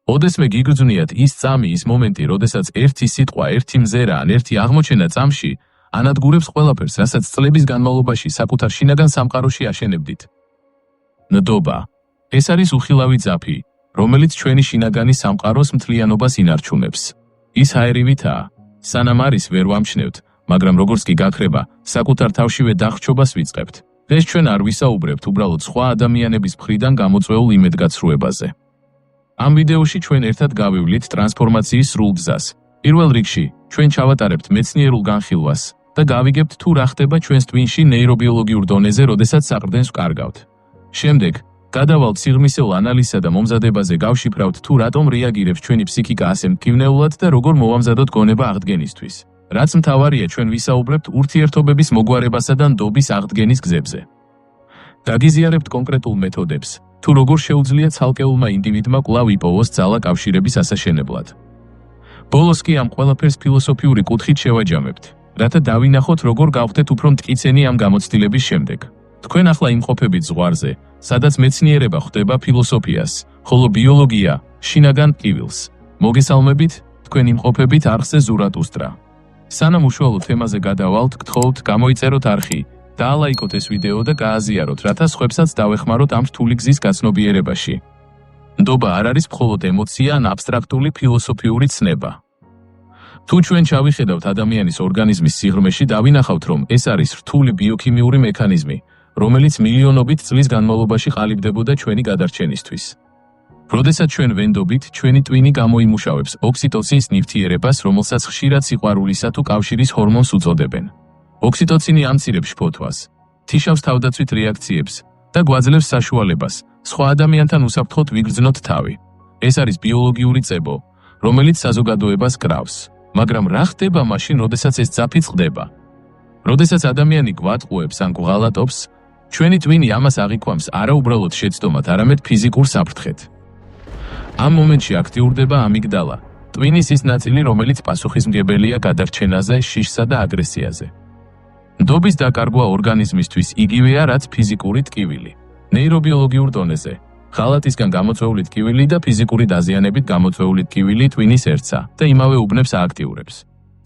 ოდესმე გიგრძვნიათ ის წამი, ის მომენტი, როდესაც ერთი სიტყვა, ერთი მზერა ან ერთი აღმოჩენა წამში ანადგურებს ყველაფერს, რასაც წლების განმავლობაში საკუთარ შინაგან სამყაროში აშენებდით. ნდობა. ეს არის უხილავი ძაფი, რომელიც ჩვენი შინაგანი სამყაროს მთლიანობას ინარჩუნებს. ის აერივითაა, სანამ არის ვერ ვამჩნევთ, მაგრამ როგორც კი გაქრება, საკუთარ თავშივე დახრჩობას ვიწყებთ. დღეს ჩვენ არ ვისაუბრებთ უბრალოდ სხვა ადამიანების მხრიდან გამოწვეულ იმედგაცრუებაზე. ამ ვიდეოში ჩვენ ერთად გავივლით ტრანსფორმაციის სრულ გზას. პირველ რიგში, ჩვენ ჩავატარებთ მეცნიერულ განხილვას და გავიგებთ თუ რა ხდება ჩვენს ტვინში ნეირობიოლოგიურ დონეზე, როდესაც საყრდენს ვკარგავთ. შემდეგ, გადავალთ სიღრმისეულ ანალიზსა და მომზადებაზე გავშიფრავთ თუ რატომ რეაგირებს ჩვენი ფსიქიკა ასე მტკივნეულად და როგორ მოვამზადოთ გონება აღდგენისთვის. რაც მთავარია, ჩვენ ვისაუბრებთ ურთიერთობების მოგვარებასა და ნდობის აღდგენის გზებზე. დაგიზიარებთ კონკრეტულ მეთოდებს, თუ როგორ შეუძლია ცალკეულმა ინდივიდმა კვლავ იპოვოს ძალა კავშირების ასაშენებლად. ბოლოს კი ამ ყველაფერს ფილოსოფიური კუთხით შევაჯამებთ, რათა დავინახოთ როგორ გავხდეთ უფრო მტკიცენი ამ გამოცდილების შემდეგ. თქვენ ახლა იმყოფებით ზღვარზე, სადაც მეცნიერება ხვდება ფილოსოფიას, ხოლო ბიოლოგია შინაგან ტკივილს. მოგესალმებით, თქვენ იმყოფებით არხზე ზურატუსტრა. სანამ უშუალო თემაზე გადავალთ, გთხოვთ გამოიწეროთ არხი, დაალაიკოთ ეს ვიდეო და გააზიაროთ, რათა სხვებსაც დავეხმაროთ ამ რთული გზის გაცნობიერებაში. ნდობა არ არის მხოლოდ ემოცია ან აბსტრაქტული ფილოსოფიური ცნება. თუ ჩვენ ჩავიხედავთ ადამიანის ორგანიზმის სიღრმეში, დავინახავთ, რომ ეს არის რთული ბიოქიმიური მექანიზმი, რომელიც მილიონობით წლის განმავლობაში ყალიბდებოდა ჩვენი გადარჩენისთვის. როდესაც ჩვენ ვენდობით, ჩვენი ტვინი გამოიმუშავებს ოქსიტოცინის ნივთიერებას, რომელსაც ხშირად სიყვარულისა თუ კავშირის ჰორმონს უწოდებენ. ოქსიტოცინი ამცირებს შფოთვას, თიშავს თავდაცვით რეაქციებს და გვაძლევს საშუალებას სხვა ადამიანთან უსაფრთხოდ ვიგრძნოთ თავი. ეს არის ბიოლოგიური წებო, რომელიც საზოგადოებას კრავს. მაგრამ რა ხდება მაშინ, როდესაც ეს ძაფი წყდება? როდესაც ადამიანი გვატყუებს ან გვღალატობს, ჩვენი ტვინი ამას აღიქვამს არა უბრალოდ შეცდომად, არამედ ფიზიკურ საფრთხედ. ამ მომენტში აქტიურდება ამიგდალა, ტვინის ის ნაწილი, რომელიც პასუხისმგებელია გადარჩენაზე, შიშსა და აგრესიაზე. ნდობის დაკარგვა ორგანიზმისთვის იგივეა, რაც ფიზიკური ტკივილი. ნეირობიოლოგიურ დონეზე, ღალატისგან გამოწვეული ტკივილი და ფიზიკური დაზიანებით გამოწვეული ტკივილი ტვინის ერთსა და იმავე უბნებს ააქტიურებს.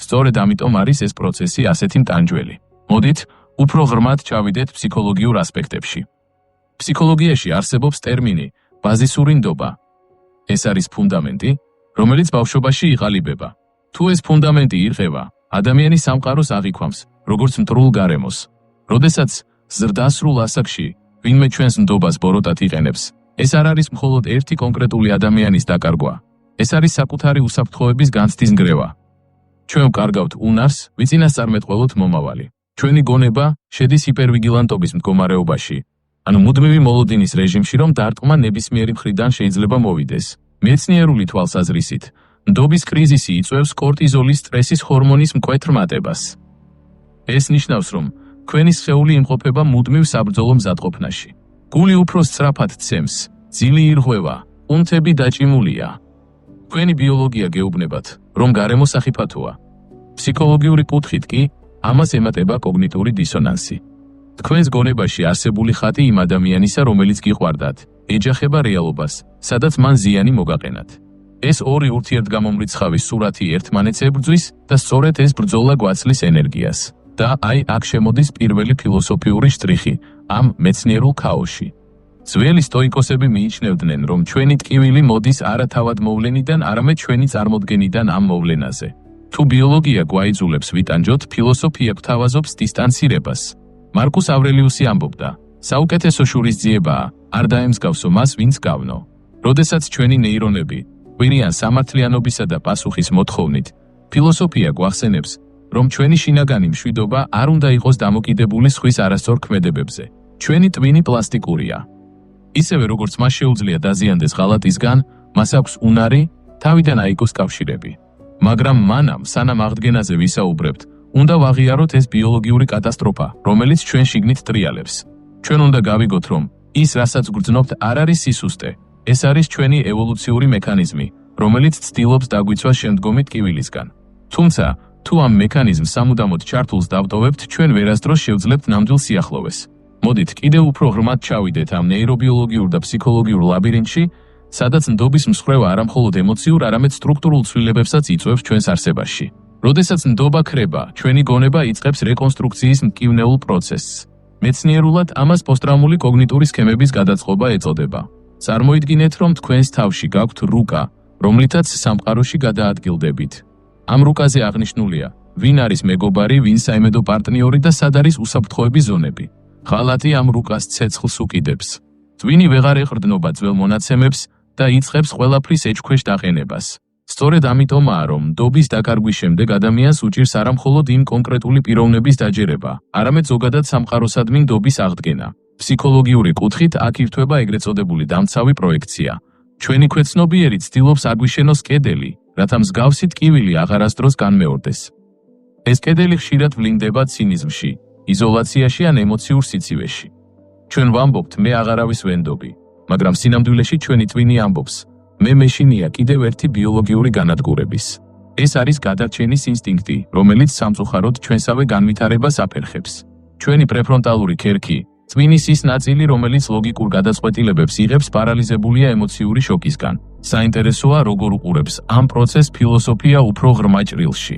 სწორედ ამიტომ არის ეს პროცესი ასეთი მტანჯველი. მოდით, უფრო ღრმად ჩავიდეთ ფსიქოლოგიურ ასპექტებში. ფსიქოლოგიაში არსებობს ტერმინი ბაზისური ნდობა. ეს არის ფუნდამენტი, რომელიც ბავშვობაში იყალიბება. თუ ეს ფუნდამენტი ირღევა, ადამიანის სამყაროს აღიქვამს, როგორც მტრულ გარემოს. როდესაც ზრდასრულ ასაკში ვინმე ჩვენს ნდობას ბოროტად იყენებს, ეს არ არის მხოლოდ ერთი კონკრეტული ადამიანის დაკარგვა. ეს არის საკუთარი უსაფრთხოების განცდის ნგრევა. ჩვენ ვკარგავთ უნარს, ვიწინასწარმეტყველოთ მომავალი. ჩვენი გონება შედის ჰიპერვიგილანტობის მდგომარეობაში, ანუ მუდმივი მოლოდინის რეჟიმში, რომ დარტყმა ნებისმიერი მხრიდან შეიძლება მოვიდეს. მეცნიერული თვალსაზრისით, ნდობის კრიზისი იწვევს კორტიზოლის სტრესის ჰორმონის მკვეთრ მატებას. ეს ნიშნავს, რომ თქვენი სხეული იმყოფება მუდმივ საბრძოლო მზადყოფნაში. გული უფრო სწრაფად ცემს, ძილი ირღვევა, კუნთები დაჭიმულია. თქვენი ბიოლოგია გეუბნებათ, რომ გარემო სახიფათოა. ფსიქოლოგიური კუთხით კი ამას ემატება კოგნიტური დისონანსი. თქვენს გონებაში არსებული ხატი იმ ადამიანისა, რომელიც გიყვარდათ, ეჯახება რეალობას, სადაც მან ზიანი მოგაყენათ. ეს ორი ურთიერთგამომრიცხავის სურათი ერთმანეთს ებრძვის და სწორედ ეს ბრძოლა გვაცლის ენერგიას. და აი აქ შემოდის პირველი ფილოსოფიური შტრიხი ამ მეცნიერულ ქაოსში. ძველი სტოიკოსები მიიჩნევდნენ, რომ ჩვენი ტკივილი მოდის არა თავად მოვლენიდან, არამედ ჩვენი წარმოდგენიდან ამ მოვლენაზე. თუ ბიოლოგია გვაიძულებს ვიტანჯოთ, ფილოსოფია გვთავაზობს დისტანცირებას. მარკუს ავრელიუსი ამბობდა, საუკეთესო შურისძიებაა, არ დაემსგავსო მას, ვინც გავნო. როდესაც ჩვენი ნეირონები ყვირიან სამართლიანობისა და პასუხის მოთხოვნით, ფილოსოფია გვახსენებს, რომ ჩვენი შინაგანი მშვიდობა არ უნდა იყოს დამოკიდებული სხვის არასწორ ქმედებებზე. ჩვენი ტვინი პლასტიკურია. ისევე როგორც მას შეუძლია დაზიანდეს ღალატისგან, მას აქვს უნარი, თავიდან აიგოს კავშირები. მაგრამ მანამ, სანამ აღდგენაზე ვისაუბრებთ, უნდა ვაღიაროთ ეს ბიოლოგიური კატასტროფა, რომელიც ჩვენ შიგნით ტრიალებს. ჩვენ უნდა გავიგოთ, რომ ის, რასაც გვგრძნობთ, არ არის სისუსტე. ეს არის ჩვენი ევოლუციური მექანიზმი, რომელიც ცდილობს დაგვიცვას შემდგომი ტკივილისგან. თუმცა, თუ ამ მექანიზმს სამუდამოდ ჩართულს დავტოვებთ, ჩვენ ვერასდროს შევძლებთ ნამდვილ სიახლოვეს. მოდით, კიდევ უფრო ღრმად ჩავიდეთ ამ ნეირობიოლოგიურ და ფსიქოლოგიურ ლაბირინთში სადაც ნდობის მსხვერპლობა არა მხოლოდ ემოციურ, არამედ სტრუქტურულ ცვლილებებსაც იწვევს ჩვენს არსებაში. როდესაც ნდობა ქრება, ჩვენი გონება იწყებს რეკონსტრუქციის მტკივნეულ პროცესს. მეცნიერულად ამას პოსტტრაუმული კოგნიტური სქემების გადაწყობა ეწოდება. წარმოიდგინეთ, რომ თქვენს თავში გაქვთ რუკა, რომლითაც სამყაროში გადაადგილდებით. ამ რუკაზე აღნიშნულია, ვინ არის მეგობარი, ვინ საიმედო პარტნიორი და სად არის უსაფრთხოების ზონები. ღალატი ამ რუკას ცეცხლს უკიდებს. წვინი ვეღარ ეყრდნობა ძველ მონაცემებს და იწყებს ყველაფრის ეჭქვეშ დაყენებას. სწორედ ამიტომაა, რომ ნდობის დაკარგვის შემდეგ ადამიანს უჭირს არა მხოლოდ იმ კონკრეტული პიროვნების დაჯერება, არამედ ზოგადად სამყაროსადმი ნდობის აღდგენა. ფსიქოლოგიური კუთხით აქ ირთვება ეგრეთ წოდებული დამცავი პროექცია. ჩვენი ქვეცნობიერი ცდილობს აგვიშენოს კედელი, რათა მსგავსი ტკივილი აღარასდროს განმეორდეს. ეს კედელი ხშირად ვლინდება ცინიზმში, იზოლაციაში ან ემოციურ სიცივეში. ჩვენ ვამბობთ, მე აღარავის ვენდობი, მაგრამ სინამდვილეში ჩვენი ტვინი ამბობს, მე მეშინია კიდევ ერთი ბიოლოგიური განადგურების. ეს არის გადარჩენის ინსტინქტი, რომელიც სამწუხაროდ ჩვენსავე განვითარებას აფერხებს. ჩვენი პრეფრონტალური ქერქი, ტვინის ის ნაწილი, რომელიც ლოგიკურ გადაწყვეტილებებს იღებს, პარალიზებულია ემოციური შოკისგან. საინტერესოა, როგორ უყურებს ამ პროცესს ფილოსოფია უფრო ღრმა ჭრილში.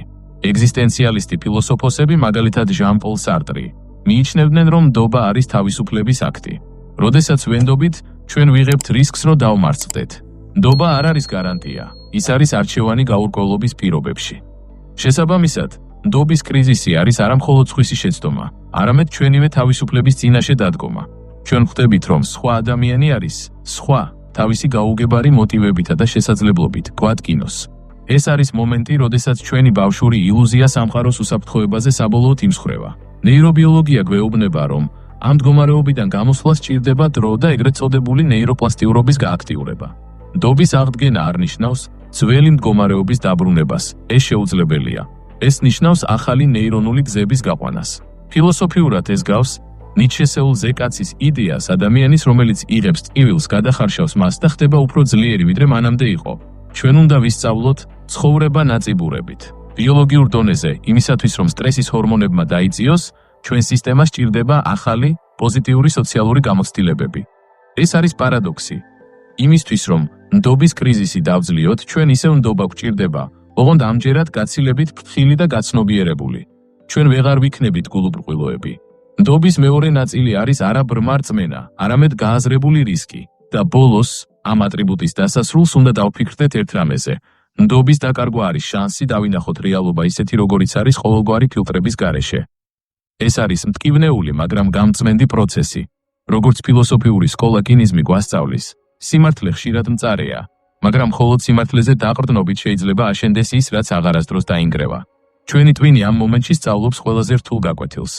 ეგზისტენციალისტი ფილოსოფოსები, მაგალითად ჟან-პოლ სარტრი, მიიჩნევდნენ, რომ ნდობა არის თავისუფლების აქტი. როდესაც ვენდობით, ჩვენ ვიღებთ რისკს, რომ დავმარცხდეთ. ნდობა არ არის გარანტია, ის არის არჩევანი გაურკვევლობის პირობებში. შესაბამისად, ნდობის კრიზისი არის არა მხოლოდ სხვისი შეცდომა, არამედ ჩვენივე თავისუფლების წინაშე დადგომა. ჩვენ ხვდებით, რომ სხვა ადამიანი არის სხვა, თავისი გაუგებარი მოტივებითა და შესაძლებლობით გვადგინოს. ეს არის მომენტი, როდესაც ჩვენი ბავშვური ილუზია სამყაროს უსაფრთხოებაზე საბოლოოდ იმსხვრევა. ნეირობიოლოგია გვეუბნება, რომ ამ მდგომარეობიდან გამოსვლა სჭირდება დრო და ეგრეთ წოდებული ნეიროპლასტიურობის გააქტიურება. ნდობის აღდგენა არ ნიშნავს ძველი მდგომარეობის დაბრუნებას, ეს შეუძლებელია. ეს ნიშნავს ახალი ნეირონული გზების გაყვანას. ფილოსოფიურად ეს გავს ნიჩესეულ ზეკაცის იდეას ადამიანის, რომელიც იღებს ტკივილს, გადახარშავს მას და ხდება უფრო ძლიერი, ვიდრე მანამდე იყო. ჩვენ უნდა ვისწავლოთ ცხოვრება ნაწიბურებით. ბიოლოგიურ დონეზე, იმისათვის რომ სტრესის ჰორმონებმა დაიწიოს, ჩვენ სისტემას სჭირდება ახალი, პოზიტიური სოციალური გამოცდილებები. ეს არის პარადოქსი. იმისთვის რომ ნდობის კრიზისი დავძლიოთ, ჩვენ ისევ ნდობა გვჭირდება, ოღონდ ამჯერად გაცილებით ფრთხილი და გაცნობიერებული. ჩვენ ვეღარ ვიქნებით გულუბრყვილოები. ნდობის მეორე ნაწილი არის არა ბრმა რწმენა, არამედ გააზრებული რისკი და ბოლოს ამ ატრიბუტის დასასრულს უნდა დავფიქრდეთ ერთ რამეზე. ნდობის დაკარგვა არის შანსი დავინახოთ რეალობა ისეთი, როგორიც არის ყოველგვარი ფილტრების გარეშე. ეს არის მტკივნეული, მაგრამ გამწმენდი პროცესი. როგორც ფილოსოფიური სკოლა კინიზმი გვასწავლის, სიმართლე ხშირად მწარეა, მაგრამ მხოლოდ სიმართლეზე დაყრდნობით შეიძლება აშენდეს ის, რაც აღარასდროს დაინგრევა. ჩვენი ტვინი ამ მომენტში სწავლობს ყველაზე რთულ გაკვეთილს.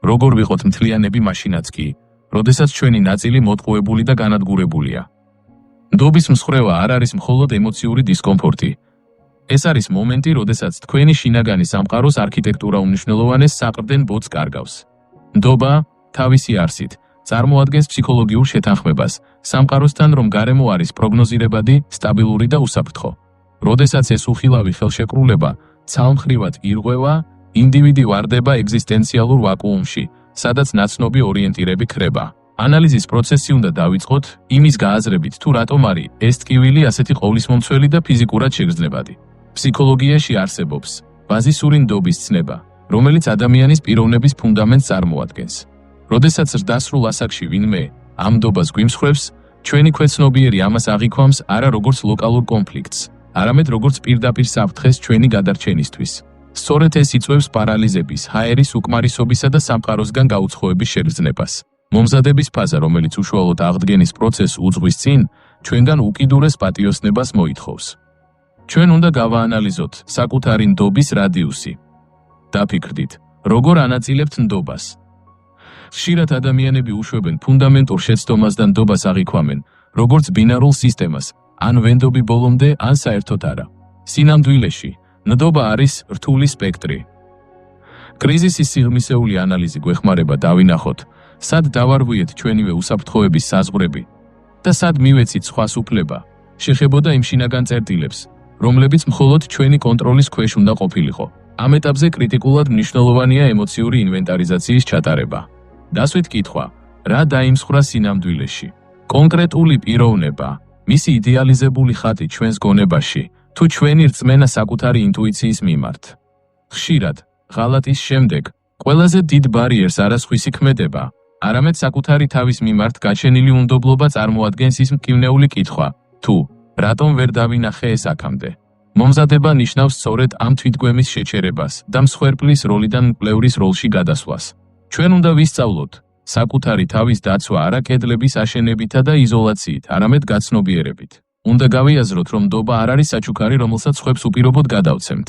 როგორ ვიყოთ მთლიანები მაშინაც კი, როდესაც ჩვენი ნაწილი მოტყუებული და განადგურებულია. ნდობის მსხვერპლობა არ არის მხოლოდ ემოციური დისკომფორტი. ეს არის მომენტი, როდესაც თქვენი შინაგანი სამყაროს არქიტექტურა უმნიშვნელოვანეს საყრდენ ბოძს კარგავს. ნდობა, თავისი არსით, წარმოადგენს ფსიქოლოგიურ შეთანხმებას, სამყაროსთან, რომ გარემო არის პროგნოზირებადი, სტაბილური და უსაფრთხო. როდესაც ეს უხილავი ხელშეკრულება ცალმხრივად ირღვევა, ინდივიდი ვარდება ეგზისტენციალურ ვაკუუმში, სადაც ნაცნობი ორიენტირები ქრება. ანალიზის პროცესი უნდა დავიწყოთ იმის გააზრებით, თუ რატომ არის ეს ტკივილი ასეთი ყოვლისმომცველი და ფიზიკურად შეგრძნებადი. ფსიქოლოგიაში არსებობს ბაზისური ნდობის ცნება, რომელიც ადამიანის პიროვნების ფუნდამენტს წარმოადგენს. როდესაც ზრდასრულ ასაკში ვინმე ამ ნდობას გვიმსხვრევს, ჩვენი ქვეცნობიერი ამას აღიქვამს არა როგორც ლოკალურ კონფლიქტს, არამედ როგორც პირდაპირ საფრთხეს ჩვენი გადარჩენისთვის. სწორედ ეს იწვევს პარალიზების, ჰაერის უკმარისობისა და სამყაროსგან გაუცხოების შეგრძნებას. მომზადების ფაზა, რომელიც უშუალოდ აღდგენის პროცესს უძღვის წინ, ჩვენგან უკიდურეს პატიოსნებას მოითხოვს. ჩვენ უნდა გავაანალიზოთ საკუთარი ნდობის რადიუსი. დაფიქრდით, როგორ ანაწილებთ ნდობას. ხშირად ადამიანები უშვებენ ფუნდამენტურ შეცდომას და ნდობას აღიქვამენ, როგორც ბინარულ სისტემას, ან ვენდობი ბოლომდე, ან საერთოდ არა. სინამდვილეში, ნდობა არის რთული სპექტრი. კრიზისის სიღრმისეული ანალიზი გვეხმარება დავინახოთ, სად დავარღვიეთ ჩვენივე უსაფრთხოების საზღვრები და სად მივეცით სხვას უფლება, შეხებოდა იმ შინაგან წერტილებს, რომლებიც მხოლოდ ჩვენი კონტროლის ქვეშ უნდა ყოფილიყო. ამ ეტაპზე კრიტიკულად მნიშვნელოვანია ემოციური ინვენტარიზაციის ჩატარება. დასვით კითხვა, რა დაიმსხვრა სინამდვილეში? კონკრეტული პიროვნება, მისი იდეალიზებული ხატი ჩვენს გონებაში, თუ ჩვენი რწმენა საკუთარი ინტუიციის მიმართ. ხშირად, ღალატის შემდეგ, ყველაზე დიდ ბარიერს არა სხვისი ქმედება, არამედ საკუთარი თავის მიმართ გაჩენილი უნდობლობა წარმოადგენს ის მკვნეული კითხვა, თუ რატომ ვერ დავინახე ეს აქამდე. მომზადება ნიშნავს სწორედ ამ თვითგვემის შეჩერებას და მსხვერპლის როლიდან მკვლევრის როლში გადასვლას. ჩვენ უნდა ვისწავლოთ საკუთარი თავის დაცვა არა კედლების აშენებითა და იზოლაციით, არამედ გაცნობიერებით. უნდა გავიაზროთ, რომ ნდობა არ არის საჩუქარი, რომელსაც სხვებს უპირობოდ გადავცემთ.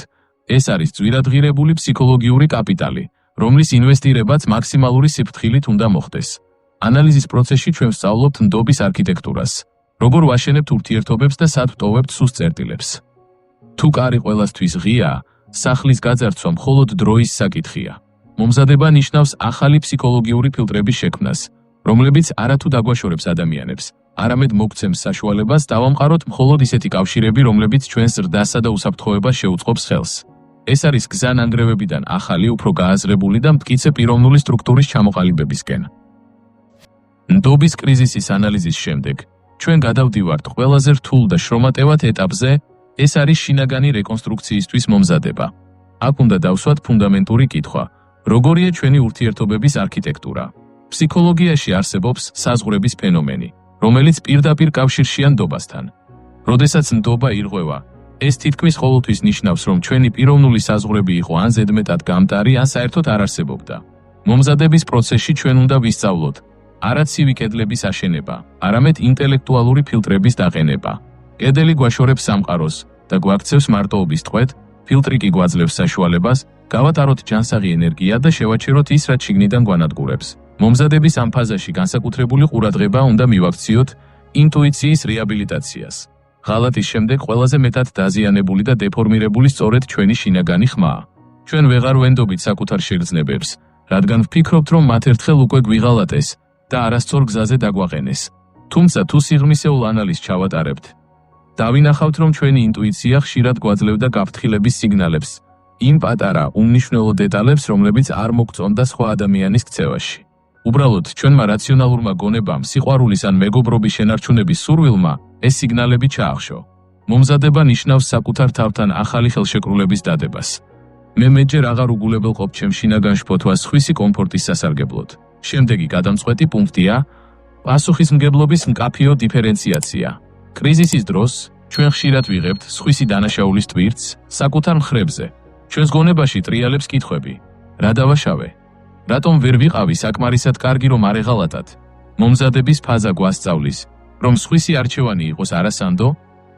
ეს არის ძვირადღირებული ფსიქოლოგიური კაპიტალი, რომლის ინვესტირებაც მაქსიმალური სიფრთხილით უნდა მოხდეს. ანალიზის პროცესში ჩვენ ვსწავლობთ ნდობის არქიტექტურას, როგორ ვაშენებთ ურთიერთობებს და სად ვტოვებთ სუსტ წერტილებს. თუ კარი ყველასთვის ღიაა, სახლის გაძარცვა მხოლოდ დროის საკითხია. მომზადება ნიშნავს ახალი ფსიქოლოგიური ფილტრების შექმნას, რომლებიც არათუ დაგვაშორებს ადამიანებს, არამედ მოგცემს საშუალებას დავამყაროთ მხოლოდ ისეთი კავშირები, რომლებიც ჩვენს ზრდასა და უსაფრთხოებას შეუწყობს ხელს. ეს არის გზა ნანგრევებიდან ახალი, უფრო გააზრებული და მტკიცე პიროვნული სტრუქტურის ჩამოყალიბებისკენ. ნდობის კრიზისის ანალიზის შემდეგ, ჩვენ გადავდივართ ყველაზე რთულ და შრომატევად ეტაპზე, ეს არის შინაგანი რეკონსტრუქციისთვის მომზადება. აქ უნდა დავსვათ ფუნდამენტური კითხვა, როგორია ჩვენი ურთიერთობების არქიტექტურა. ფსიქოლოგიაში არსებობს საზღვრების ფენომენი, რომელიც პირდაპირ კავშირშია ნდობასთან. როდესაც ნდობა ირღვევა, ეს თითქმის ყოველთვის ნიშნავს, რომ ჩვენი პიროვნული საზღვრები იყო ან ზედმეტად გამტარი, ან საერთოდ არ არსებობდა. მომზადების პროცესში ჩვენ უნდა ვისწავლოთ არა ცივი კედლების აშენება, არამედ ინტელექტუალური ფილტრების დაყენება. კედელი გვაშორებს სამყაროს და გვაქცევს მარტოობის ტყვედ, ფილტრი კი გვაძლევს საშუალებას, გავატაროთ ჯანსაღი ენერგია და შევაჩეროთ ის, რაც შიგნიდან გვანადგურებს. მომზადების ამ ფაზაში განსაკუთრებული ყურადღება უნდა მივაქციოთ ინტუიციის რეაბილიტაციას. ღალატის შემდეგ ყველაზე მეტად დაზიანებული და დეფორმირებული სწორედ ჩვენი შინაგანი ხმაა. ჩვენ ვეღარ ვენდობით საკუთარ შეგრძნებებს, რადგან ვფიქრობთ, რომ მათ ერთხელ უკვე გვიღალატეს და არასწორ გზაზე დაგვაყენეს. თუმცა თუ სიღრმისეულ ანალიზს ჩავატარებთ, დავინახავთ, რომ ჩვენი ინტუიცია ხშირად გვაძლევდა გაფრთხილების სიგნალებს, იმ პატარა, უმნიშვნელო დეტალებს, რომლებიც არ მოგწონდა სხვა ადამიანის ქცევაში. უბრალოდ ჩვენმა რაციონალურმა გონებამ, სიყვარულის ან მეგობრობის შენარჩუნების სურვილმა ეს სიგნალები ჩაახშო. მომზადება ნიშნავს საკუთარ თავთან ახალი ხელშეკრულების დადებას. მე მეჯერ აღარ უგულებელყოფ ჩემ შინაგან შფოთვას სხვისი კომფორტის სასარგებლოდ. შემდეგი გადამწყვეტი პუნქტია პასუხისმგებლობის მკაფიო დიფერენციაცია. კრიზისის დროს ჩვენ ხშირად ვიღებთ სხვისი დანაშაულის ტვირთს საკუთარ მხრებზე. ჩვენს გონებაში ტრიალებს კითხვები: რა დავაშავე? რატომ ვერ ვიყავი საკმარისად კარგი, რომ არ ეღალატად? მომზადების ფაზა გვასწავლის, რომ სხვისი არჩევანი იყოს არასანდო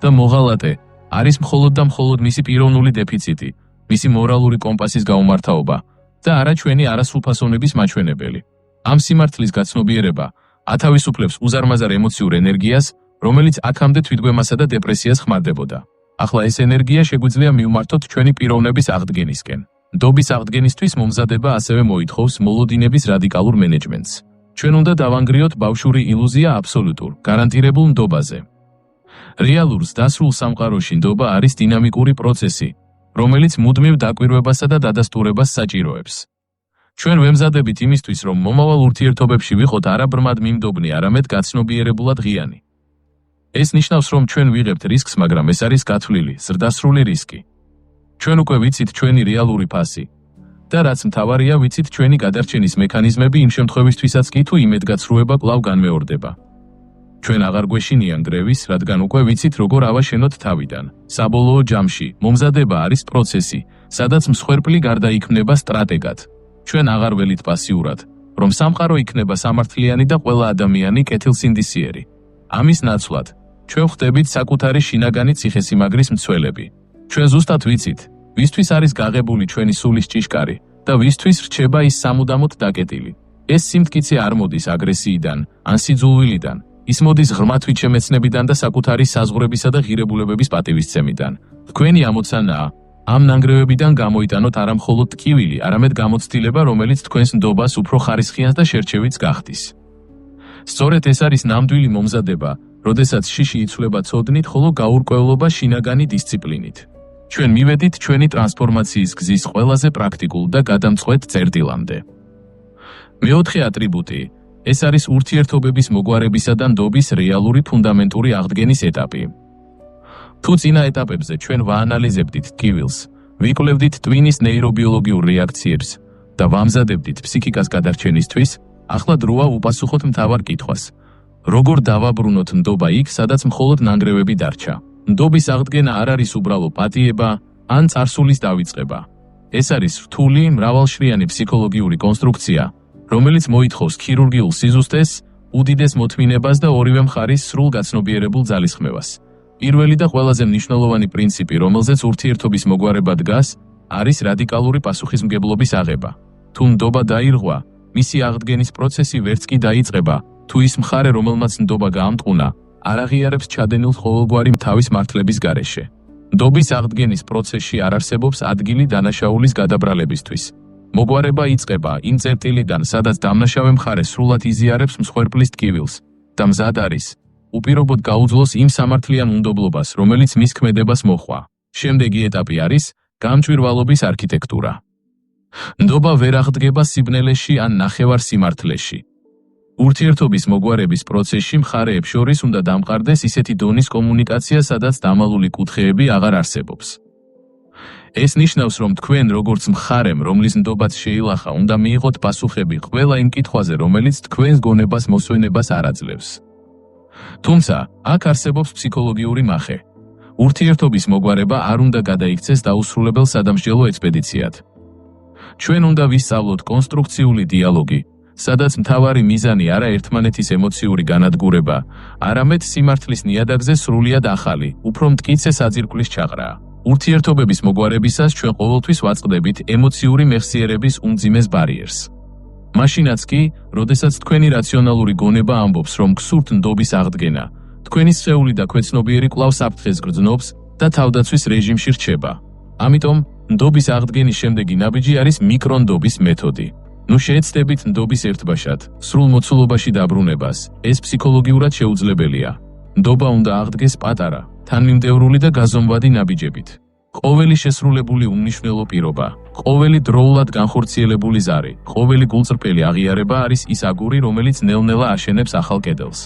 და მოღალატე არის მხოლოდ და მხოლოდ მისი პიროვნული დეფიციტი, მისი მორალური კომპასის გაუმართავობა და არა ჩვენი არასრულფასოვნების მაჩვენებელი. ამ სიმართლის გაცნობიერება ათავისუფლებს უზარმაზარ ემოციურ ენერგიას, რომელიც აქამდე თვითგვემასა და დეპრესიას ხმარდებოდა. ახლა ეს ენერგია შეგვიძლია მივმართოთ ჩვენი პიროვნების აღდგენისკენ. ნდობის აღდგენისთვის მომზადება ასევე მოითხოვს მოლოდინების რადიკალურ მენეჯმენტს. ჩვენ უნდა დავანგრიოთ ბავშვური ილუზია აბსოლუტურ, გარანტირებულ ნდობაზე. რეალურს დასრულ სამყაროში ნდობა არის დინამიკური პროცესი, რომელიც მუდმივ დაკვირვებასა და დადასტურებას საჭიროებს. ჩვენ ვემზადებით იმისთვის, რომ მომავალ ურთიერთობებში ვიყოთ არა ბრმად მიმდობნი, არამედ გაცნობიერებულად ღიანი. ეს ნიშნავს, რომ ჩვენ ვიღებთ რისკს, მაგრამ ეს არის გათვლილი, ზრდასრული რისკი. ჩვენ უკვე ვიცით ჩვენი რეალური ფასი და რაც მთავარია, ვიცით ჩვენი გადარჩენის მექანიზმები იმ შემთხვევისთვისაც კი, თუ იმედგაცრუება კვლავ განმეორდება. ჩვენ აღარ გვეშინია ნგრევის, რადგან უკვე ვიცით როგორ ავაშენოთ თავიდან. საბოლოო ჯამში, მომზადება არის პროცესი, სადაც მსხვერპლი გარდაიქმნება სტრატეგად. ჩვენ აღარ ველით პასიურად, რომ სამყარო იქნება სამართლიანი და ყველა ადამიანი კეთილსინდისიერი. ამის ნაცვლად, ჩვენ ხდებით საკუთარი შინაგანი ციხესიმაგრის მცველები. ჩვენ ზუსტად ვიცით, ვისთვის არის გაღებული ჩვენი სულის ჭიშკარი და ვისთვის რჩება ის სამუდამოდ დაკეტილი. ეს სიმტკიცე არ მოდის აგრესიიდან, ან სიძულვილიდან, ის მოდის ღრმა თვითშემეცნებიდან და საკუთარი საზღვრებისა და ღირებულებების პატივისცემიდან. თქვენი ამოცანაა, ამ ნანგრევებიდან გამოიტანოთ არა მხოლოდ ტკივილი, არამედ გამოცდილება, რომელიც თქვენს ნდობას უფრო ხარისხიანს და შერჩევიც გახდის. სწორედ ეს არის ნამდვილი მომზადება, როდესაც შიში იცვლება ცოდნით, ხოლო გაურკვევლობა შინაგანი დისციპლინით. ჩვენ მივედით ჩვენი ტრანსფორმაციის გზის ყველაზე პრაქტიკულ და გადამწყვეტ წერტილამდე. მეოთხე ატრიბუტი ეს არის ურთიერთობების მოგვარებისა და ნდობის რეალური ფუნდამენტური აღდგენის ეტაპი. თუ წინა ეტაპებზე ჩვენ ვაანალიზებდით ტკივილს, ვიკვლევდით ტვინის ნეირობიოლოგიურ რეაქციებს და ვამზადებდით ფსიქიკას გადარჩენისთვის, ახლა დროა უპასუხოთ მთავარ კითხვას. როგორ დავაბრუნოთ ნდობა იქ, სადაც მხოლოდ ნანგრევები დარჩა? ნდობის აღდგენა არ არის უბრალო პატიება ან წარსულის დავიწყება. ეს არის რთული, მრავალშრიანი ფსიქოლოგიური კონსტრუქცია, რომელიც მოითხოვს ქირურგიულ სიზუსტეს, უდიდეს მოთმინებას და ორივე მხარის სრულ გაცნობიერებულ ძალისხმევას. პირველი და ყველაზე მნიშვნელოვანი პრინციპი, რომელზეც ურთიერთობის მოგვარება დგას, არის რადიკალური პასუხისმგებლობის აღება. თუ ნდობა დაირღვა, მისი აღდგენის პროცესი ვერც კი დაიწყება, თუ ის მხარე, რომელმაც ნდობა გაამტყუნა, არ აღიარებს ჩადენილ ყოველგვარი თავის მართლების გარეშე. ნდობის აღდგენის პროცესში არ არსებობს ადგილი დანაშაულის გადაბრალებისთვის. მოგვარება იწყება იმ წერტილიდან, სადაც დამნაშავე მხარე სრულად იზიარებს მსხვერპლის ტკივილს და მზად არის უპირობოდ გაუძლოს იმ სამართლიან უნდობლობას, რომელიც მის ქმედებას მოჰყვა. შემდეგი ეტაპი არის გამჭვირვალობის არქიტექტურა. ნდობა ვერ აღდგება სიბნელეში ან ნახევარ სიმართლეში. ურთიერთობის მოგვარების პროცესში მხარეებს შორის უნდა დამყარდეს ისეთი დონის კომუნიკაცია, სადაც დამალული კუთხეები აღარ არსებობს. ეს ნიშნავს, რომ თქვენ, როგორც მხარემ, რომლის ნდობაც შეილახა, უნდა მიიღოთ პასუხები ყველა იმ კითხვაზე, რომელიც თქვენს გონებას მოსვენებას არ აძლევს. თუმცა, აქ არსებობს ფსიქოლოგიური მახე. ურთიერთობის მოგვარება არ უნდა გადაიქცეს დაუსრულებელ სადამსჯელო ექსპედიციად. ჩვენ უნდა ვისწავლოთ კონსტრუქციული დიალოგი, სადაც მთავარი მიზანი არა ერთმანეთის ემოციური განადგურება, არამედ სიმართლის ნიადაგზე სრულიად ახალი, უფრო მტკიცე საძირკვლის ჩაღრა. ურთიერთობების მოგვარებისას ჩვენ ყოველთვის ვაწყდებით ემოციური მეხსიერების უმძიმეს ბარიერს. მაშინაც კი, როდესაც თქვენი რაციონალური გონება ამბობს, რომ გსურთ ნდობის აღდგენა, თქვენი სხეული და ქვეცნობიერი კვლავ საფრთხეს გრძნობს და თავდაცვის რეჟიმში რჩება. ამიტომ, ნდობის აღდგენის შემდეგი ნაბიჯი არის მიკრონდობის მეთოდი. ნუ შეეცდებით ნდობის ერთბაშად, სრულ მოცულობაში დაბრუნებას, ეს ფსიქოლოგიურად შეუძლებელია. ნდობა უნდა აღდგეს პატარა, თანმიმდევრული და გაზომვადი ნაბიჯებით. ყოველი შესრულებული უმნიშვნელო პირობა, ყოველი დროულად განხორციელებული ზარი, ყოველი გულწრფელი აღიარება არის ის აგური, რომელიც ნელ-ნელა აშენებს ახალ კედელს.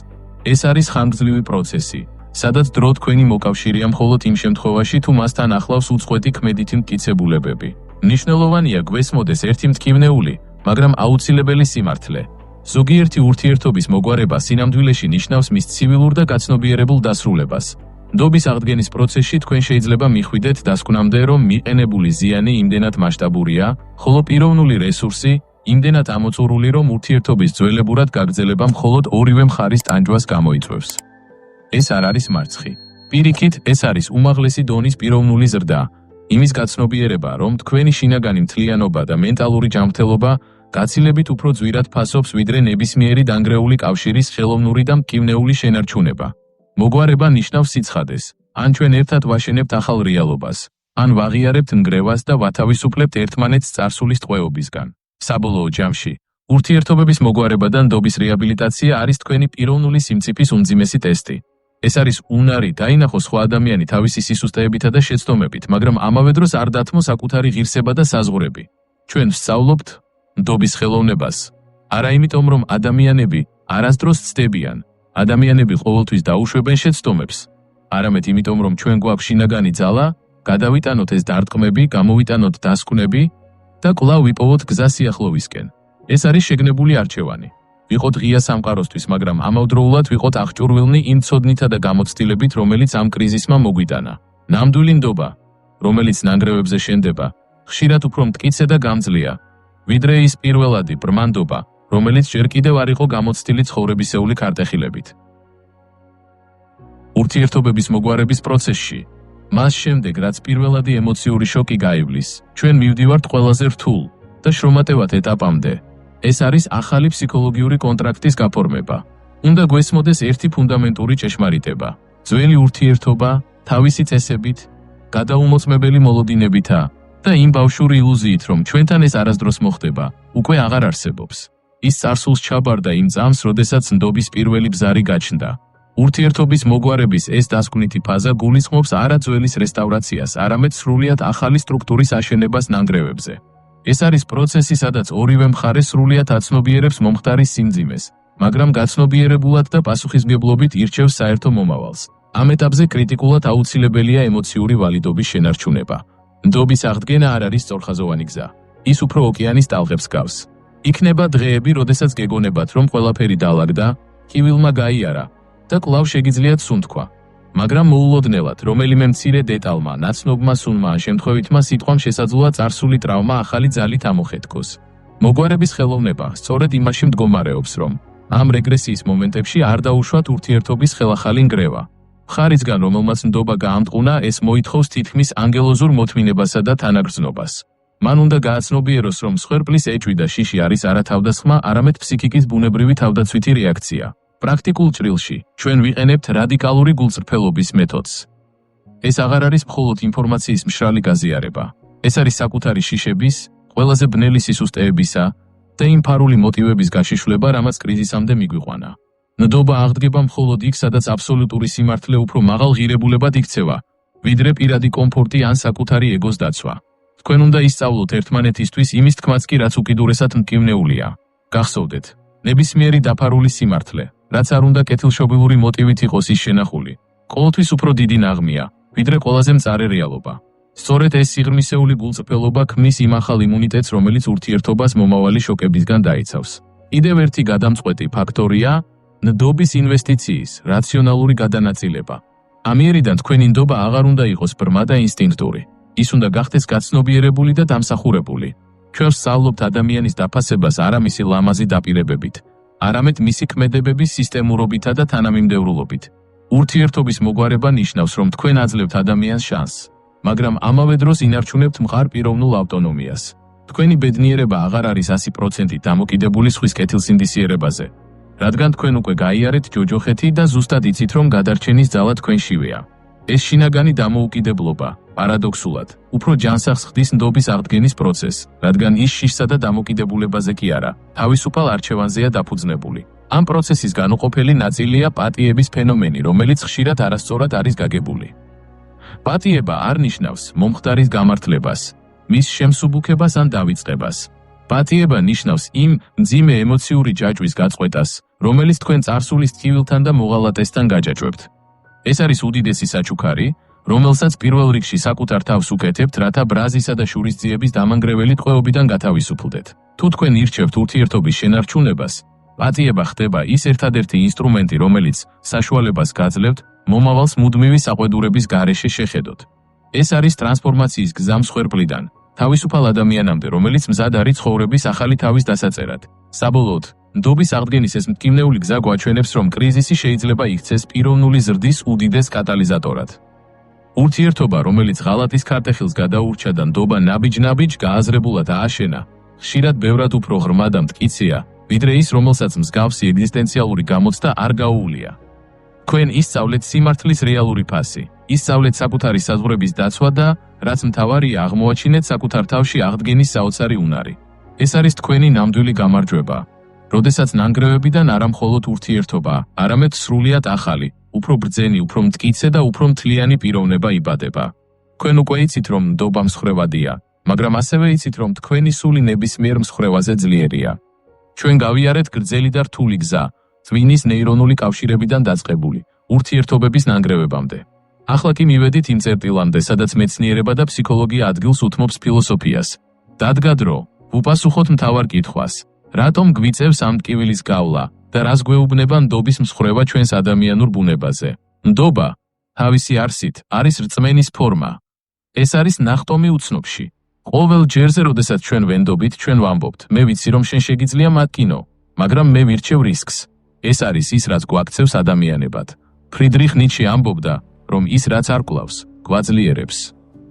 ეს არის ხანგრძლივი პროცესი, სადაც დრო თქვენი მოკავშირეა მხოლოდ იმ შემთხვევაში, თუ მასთან ახლავს უწყვეტი ქმედითი მტკიცებულებები. მნიშვნელოვანია გვესმოდეს ერთი მტკივნეული, მაგრამ აუცილებელი სიმართლე. ზოგიერთი ურთიერთობის მოგვარება სინამდვილეში ნიშნავს მის ცივილურ და გაცნობიერებულ დასრულებას. ნდობის აღდგენის პროცესში თქვენ შეიძლება მიხვიდეთ დასკვნამდე, რომ მიყენებული ზიანი იმდენად მასშტაბურია, ხოლო პიროვნული რესურსი იმდენად ამოწურული, რომ ურთიერთობის ძველებურად გაგრძელება მხოლოდ ორივე მხარის ტანჯვას გამოიწვევს. ეს არ არის მარცხი. პირიქით, ეს არის უმაღლესი დონის პიროვნული ზრდა, იმის გაცნობიერება, რომ თქვენი შინაგანი მთლიანობა და მენტალური ჯანმრთელობა გაცილებით უფრო ძვირად ფასობს, ვიდრე ნებისმიერი დანგრეული კავშირის ხელოვნური და მტკივნეული შენარჩუნება. მოგვარება ნიშნავს სიცხადეს, ან ჩვენ ერთად ვაშენებთ ახალ რეალობას, ან ვაღიარებთ ნგრევას და ვათავისუფლებთ ერთმანეთს წარსულის ტყვეობისგან. საბოლოო ჯამში, ურთიერთობების მოგვარება და ნდობის რეაბილიტაცია არის თქვენი პიროვნული სიმწიფის უმძიმესი ტესტი. ეს არის უნარი დაინახოს სხვა ადამიანი თავისი სისუსტეებითა და შეცდომებით, მაგრამ ამავე დროს არ დათმო საკუთარი ღირსება და საზღვრები. ჩვენ ვსწავლობთ ნდობის ხელოვნებას, არა იმიტომ, რომ ადამიანები არასდროს ცდებიან, ადამიანები ყოველთვის დაუშვებენ შეცდომებს, არამედ იმიტომ, რომ ჩვენ გვაქვს შინაგანი ძალა, გადავიტანოთ ეს დარტყმები, გამოვიტანოთ დასკვნები და კვლავ ვიპოვოთ გზა სიახლოვისკენ. ეს არის შეგნებული არჩევანი. ვიყოთ ღია სამყაროსთვის, მაგრამ ამავდროულად ვიყოთ აღჭურვილნი იმ ცოდნითა და გამოცდილებით, რომელიც ამ კრიზისმა მოგვიტანა. ნამდვილი ნდობა, რომელიც ნანგრევებზე შენდება, ხშირად უფრო მტკიცე და გამძლეა, ვიდრე ის პირველადი ბრმა ნდობა, რომელიც ჯერ კიდევ არ იყო გამოცდილი ცხოვრებისეული ქარტეხილებით. ურთიერთობების მოგვარების პროცესში, მას შემდეგ, რაც პირველადი ემოციური შოკი გაივლის, ჩვენ მივდივართ ყველაზე რთულ და შრომატევად ეტაპამდე. ეს არის ახალი ფსიქოლოგიური კონტრაქტის გაფორმება. უნდა გვესმოდეს ერთი ფუნდამენტური ჭეშმარიტება. ძველი ურთიერთობა, თავისი წესებით, გადაუმოწმებელი მოლოდინებითა და იმ ბავშვური ილუზიით, რომ ჩვენთან ეს არასდროს მოხდება, უკვე აღარ არსებობს. ის წარსულს ჩაბარდა იმ წამს, როდესაც ნდობის პირველი ბზარი გაჩნდა. ურთიერთობის მოგვარების ეს დასკვნითი ფაზა გულისხმობს არა ძველის რესტავრაციას, არამედ სრულიად ახალი სტრუქტურის აშენებას ნანგრევებზე. ეს არის პროცესი, სადაც ორივე მხარე სრულიად აცნობიერებს მომხდარის სიმძიმეს, მაგრამ გაცნობიერებულად და პასუხისმგებლობით ირჩევს საერთო მომავალს. ამ ეტაპზე კრიტიკულად აუცილებელია ემოციური ვალიდობის შენარჩუნება. ნდობის აღდგენა არ არის სწორხაზოვანი გზა. ის უფრო ოკეანის ტალღებს გავს. იქნება დღეები, როდესაც გეგონებათ, რომ ყველაფერი დაალაგდა, კივილმა გაიარა და კვლავ შეგიძლიათ სუნთქვა. მაგრამ მოულოდნელად, რომელიმე მცირე დეტალმა, ნაცნობმა სუნმა ან შემთხვევითმა სიტყვამ შესაძლოა წარსული ტრავმა ახალი ძალით ამოხეთქოს. მოგვარების ხელოვნება სწორედ იმაში მდგომარეობს, რომ ამ რეგრესიის მომენტებში არ დაუშვათ ურთიერთობის ხელახალი ნგრევა. მხარისგან, რომელმაც ნდობა გაამტყუნა, ეს მოითხოვს თითქმის ანგელოზურ მოთმინებასა და თანაგრძნობას. მან უნდა გააცნობიეროს, რომ მსხვერპლის ეჭვი და შიში არის არა თავდასხმა, არამედ ფსიქიკის ბუნებრივი თავდაცვითი რეაქცია. პრაქტიკულ ჭრილში ჩვენ ვიყენებთ რადიკალური გულწრფელობის მეთოდს. ეს აღარ არის მხოლოდ ინფორმაციის მშრალი გაზიარება. ეს არის საკუთარი შიშების, ყველაზე ბნელი სისუსტეებისა და იმ ფარული მოტივების გაშიშვლება, რამაც კრიზისამდე მიგვიყვანა. ნდობა აღდგება მხოლოდ იქ, სადაც აბსოლუტური სიმართლე უფრო მაღალ ღირებულებად იქცევა, ვიდრე პირადი კომფორტი ან საკუთარი ეგოს დაცვა. თქვენ უნდა ისწავლოთ ერთმანეთისთვის იმის თქმაც კი, რაც უკიდურესად მტკივნეულია. გახსოვდეთ, ნებისმიერი დაფარული სიმართლე, რაც არ უნდა კეთილშობილური მოტივით იყოს ის შენახული, ყოველთვის უფრო დიდი ნაღმია, ვიდრე ყველაზე მწარე რეალობა. სწორედ ეს სიღრმისეული გულწრფელობა ქმნის იმ ახალ იმუნიტეტს, რომელიც ურთიერთობას მომავალი შოკებისგან დაიცავს. კიდევ ერთი გადამწყვეტი ფაქტორია ნდობის ინვესტიციის რაციონალური გადანაწილება. ამიერიდან თქვენი ნდობა აღარ უნდა იყოს ბრმა და ინსტინქტური. ის უნდა გახდეს გაცნობიერებული და დამსახურებული. ჩვენ ვსწავლობთ ადამიანის დაფასებას არა მისი ლამაზი დაპირებებით, არამედ მისი ქმედებების სისტემურობითა და თანამიმდევრულობით. ურთიერთობის მოგვარება ნიშნავს, რომ თქვენ აძლევთ ადამიანს შანსს, მაგრამ ამავე დროს ინარჩუნებთ მყარ პიროვნულ ავტონომიას. თქვენი ბედნიერება აღარ არის 100% დამოკიდებული სხვის კეთილსინდისიერებაზე, რადგან თქვენ უკვე გაიარეთ ჯოჯოხეთი და ზუსტად იცით, რომ გადარჩენის ძალა თქვენშივეა. ეს შინაგანი დამოუკიდებლობა, პარადოქსულად, უფრო ჯანსაღს ხდის ნდობის აღდგენის პროცესს, რადგან ის შიშსა და დამოკიდებულებაზე კი არა, თავისუფალ არჩევანზეა დაფუძნებული. ამ პროცესის განუყოფელი ნაწილია პატიების ფენომენი, რომელიც ხშირად არასწორად არის გაგებული. პატიება არ ნიშნავს მომხდარის გამართლებას, მის შემსუბუქებას ან დავიწყებას. პატიება ნიშნავს იმ მძიმე ემოციური ჯაჭვის გაწყვეტას, რომელიც თქვენ წარსულის ტკივილთან და მოღალატესთან გაჯაჭვებთ. ეს არის უდიდესი საჩუქარი, რომელსაც პირველ რიგში საკუთარ თავს უკეთებთ, რათა ბრაზისა და შურისძიების დამანგრეველი ტყვეობიდან გათავისუფლდეთ. თუ თქვენ ირჩევთ ურთიერთობის შენარჩუნებას, პატიება ხდება ის ერთადერთი ინსტრუმენტი, რომელიც საშუალებას გაძლევთ მომავალს მუდმივი საყვედურების გარეშე შეხედოთ. ეს არის ტრანსფორმაციის გზა მსხვერპლიდან თავისუფალ ადამიანამდე, რომელიც მზად არის ცხოვრების ახალი თავის დასაწერად. საბოლოოდ, ნდობის აღდგენის ეს მტკივნეული გზა გვაჩვენებს, რომ კრიზისი შეიძლება იქცეს პიროვნული ზრდის უდიდეს კატალიზატორად. ურთიერთობა, რომელიც ღალატის ქარტეხილს გადაურჩა და ნდობა ნაბიჯ-ნაბიჯ გააზრებულად ააშენა, ხშირად ბევრად უფრო ღრმა და მტკიცეა, ვიდრე ის, რომელსაც მსგავსი ეგზისტენციალური გამოცდა არ გაუულია. თქვენ ისწავლეთ სიმართლის რეალური ფასი, ისწავლეთ საკუთარი საზღვრების დაცვა და, რაც მთავარია, აღმოაჩინეთ საკუთარ თავში აღდგენის საოცარი უნარი. ეს არის თქვენი ნამდვილი გამარჯვება, როდესაც ნანგრევებიდან არა მხოლოდ ურთიერთობა, არამედ სრულიად ახალი, უფრო ბრძენი, უფრო მტკიცე და უფრო მთლიანი პიროვნება იბადება. თქვენ უკვე იცით, რომ ნდობა მსხვერპადია, მაგრამ ასევე იცით, რომ თქვენი სული ნებისმიერ მსხვერპლზე ძლიერია. ჩვენ გავიარეთ გრძელი და რთული გზა, წვინის ნეირონული კავშირებიდან დაწყებული, ურთიერთობების ნანგრევებამდე. ახლა კი მივედით იმ წერტილამდე, სადაც მეცნიერება და ფსიქოლოგია ადგილს უთმობს ფილოსოფიას. დადგა დრო, ვუპასუხოთ მთავარ კითხვას. რატომ გვიწევს ამ ტკივილის გავლა და რას გვეუბნება ნდობის მსხვერპლება ჩვენს ადამიანურ ბუნებაზე? ნდობა, თავისი არსით, არის რწმენის ფორმა. ეს არის ნახტომი უცნობში. ყოველ ჯერზე, როდესაც ჩვენ ვენდობით, ჩვენ ვამბობთ, მე ვიცი, რომ შენ შეგიძლია მატკინო, მაგრამ მე ვირჩევ რისკს. ეს არის ის, რაც გვაქცევს ადამიანებად. ფრიდრიხ ნიშე ამბობდა, რომ ის, რაც არ კლავს, გვაძლიერებს.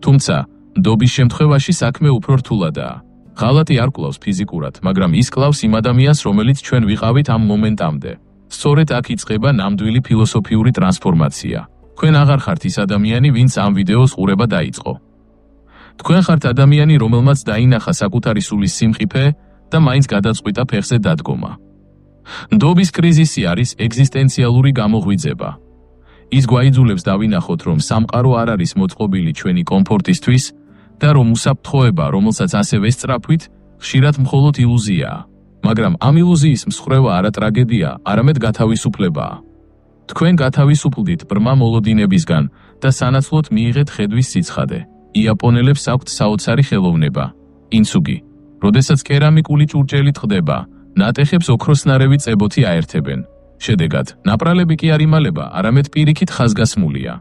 თუმცა, ნდობის შემთხვევაში საქმე უფრო რთულადაა. ღალატი არ კლავს ფიზიკურად, მაგრამ ის კლავს იმ ადამიანს, რომელიც ჩვენ ვიყავით ამ მომენტამდე. სწორედ აქ იწყება ნამდვილი ფილოსოფიური ტრანსფორმაცია. თქვენ აღარ ხართ ის ადამიანი, ვინც ამ ვიდეოს ყურება დაიწყო. თქვენ ხართ ადამიანი, რომელმაც დაინახა საკუთარი სულის სიმყიფე და მაინც გადაწყვიტა ფეხზე დადგომა. ნდობის კრიზისი არის ეგზისტენციალური გამოღვიძება. ის გვაიძულებს დავინახოთ, რომ სამყარო არ არის მოწყობილი ჩვენი კომფორტისთვის და რომ უსაფრთხოება, რომელსაც ასევე სწრაფვით, ხშირად მხოლოდ ილუზიაა. მაგრამ ამ ილუზიის მსხრევა არა ტრაგედია, არამედ გათავისუფლებაა. თქვენ გათავისუფლდით ბრმა მოლოდინებისგან და სანაცვლოდ მიიღეთ ხედვის სიცხადე. იაპონელებს აქვთ საოცარი ხელოვნება. ინცუგი. როდესაც კერამიკული ჭურჭელი ტყდება, ნატეხებს ოქროსნარევი წებოთი აერთებენ. შედეგად, ნაპრალები კი არ იმალება, არამედ პირიქით ხაზგასმულია.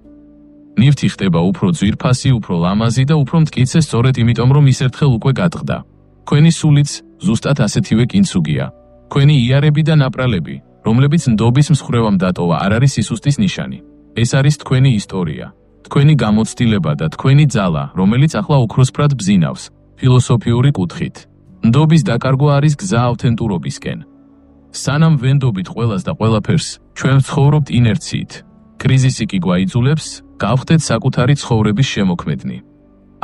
ნივთი ხდება უფრო ძვირფასი, უფრო ლამაზი და უფრო მტკიცე სწორედ იმიტომ, რომ ის ერთხელ უკვე გატყდა. თქვენი სულიც ზუსტად ასეთივე კინცუგია. თქვენი იარები და ნაპრალები, რომლებიც ნდობის მსხრევამ დატოვა, არ არის სისუსტის ნიშანი. ეს არის თქვენი ისტორია, თქვენი გამოცდილება და თქვენი ძალა, რომელიც ახლა ოქროსფრად ბზინავს, ფილოსოფიური კუთხით. ნდობის დაკარგვა არის გზა ავთენტურობისკენ. სანამ ვენდობით ყველას და ყველაფერს, ჩვენ ვცხოვრობთ ინერციით. კრიზისი კი გვაიძულებს, გავხდეთ საკუთარი ცხოვრების შემოქმედნი.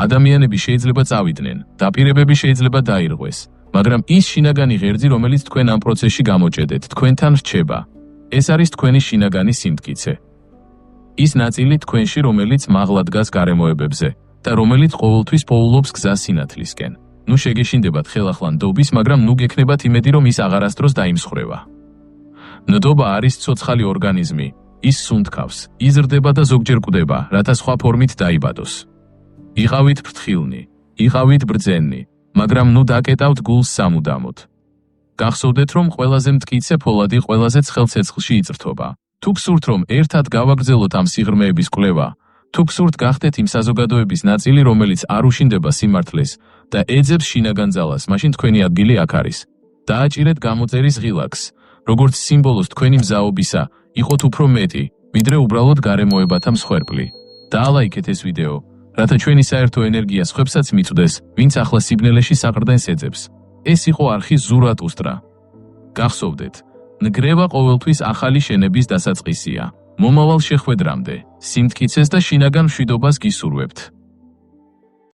ადამიანები შეიძლება წავიდნენ, დაპირებები შეიძლება დაირღვეს, მაგრამ ის შინაგანი ღერძი, რომელიც თქვენ ამ პროცესში გამოჭედეთ, თქვენთან რჩება. ეს არის თქვენი შინაგანი სიმტკიცე. ის ნაწილი თქვენში, რომელიც მაღლა დგას გარემოებებზე და რომელიც ყოველთვის პოულობს გზას სინათლისკენ. ნუ შეგეშინდებათ ხელახლა ნდობის, მაგრამ ნუ გექნებათ იმედი, რომ ის აღარასდროს დაიმსხვრევა. ნდობა არის ცოცხალი ორგანიზმი, ის სუნთქავს, იზრდება და ზოგჯერ კვდება, რათა სხვა ფორმით დაიბადოს. იყავით ფრთხილნი, იყავით ბრძენნი, მაგრამ ნუ დაკეტავთ გულს სამუდამოდ. გახსოვდეთ, რომ ყველაზე მტკიცე ფოლადი ყველაზე ცხელ ცეცხლში იწრთობა. თუ გსურთ, რომ ერთად გავაგრძელოთ ამ სიღრმეების კვლევა, თუ გსურთ გახდეთ იმ საზოგადოების ნაწილი, რომელიც არ უშინდება სიმართლეს და ეძებს შინაგან ძალას, მაშინ თქვენი ადგილი აქ არის. დააჭირეთ გამოწერის ღილაკს, როგორც სიმბოლოს თქვენი მზაობისა, იყოთ უფრო მეტი, ვიდრე უბრალოდ გარემოებათა მსხვერპლი. დაალაიქეთ ეს ვიდეო, რათა ჩვენი საერთო ენერგია სხვებსაც მიწვდეს, ვინც ახლა სიბნელეში საყრდენს ეძებს. ეს იყო არხი ზურატუსტრა. გახსოვდეთ, ნგრევა ყოველთვის ახალი შენების დასაწყისია. მომავალ შეხვედრამდე, სიმტკიცეს და შინაგან მშვიდობას გისურვებთ.